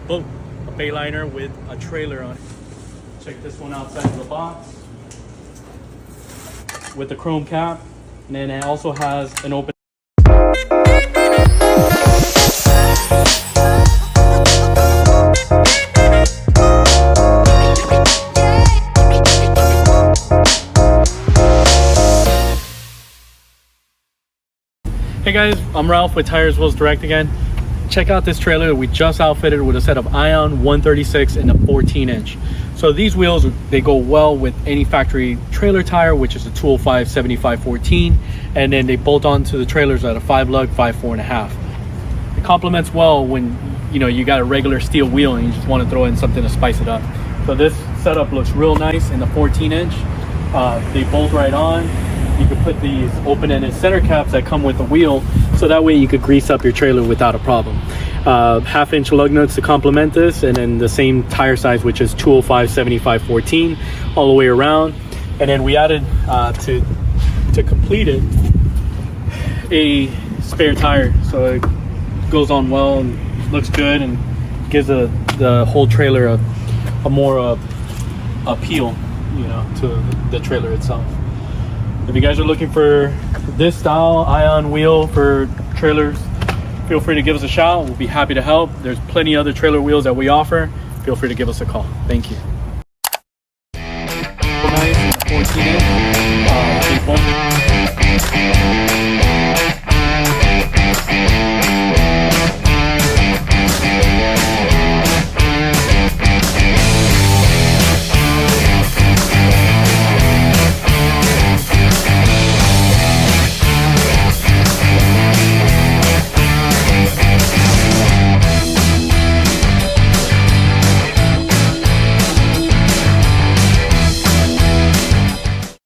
boom, a Bayliner with a trailer on it. Check this one outside of the box with the chrome cap, and then it also has an open. Hey guys, I'm Ralph with Tires Wheels Direct again. Check out this trailer that we just outfitted with a set of Ion 136 and a 14-inch. So these wheels, they go well with any factory trailer tire, which is a 205 7514, and then they bolt onto the trailers at a 5 lug 5.4.5. It complements well when you got a regular steel wheel and you just want to throw in something to spice it up. So this setup looks real nice in the 14-inch. They bolt right on. You could put these open-ended center caps that come with the wheel, so that way you could grease up your trailer without a problem. 1/2-inch lug nuts to complement this, and then the same tire size, which is 205 7514 all the way around. And then we added to complete it a spare tire, so it goes on well and looks good and gives the whole trailer a more appeal, to the trailer itself. If you guys are looking for this style Ion wheel for trailers, feel free to give us a shout. We'll be happy to help. There's plenty other trailer wheels that we offer. Feel free to give us a call. Thank you.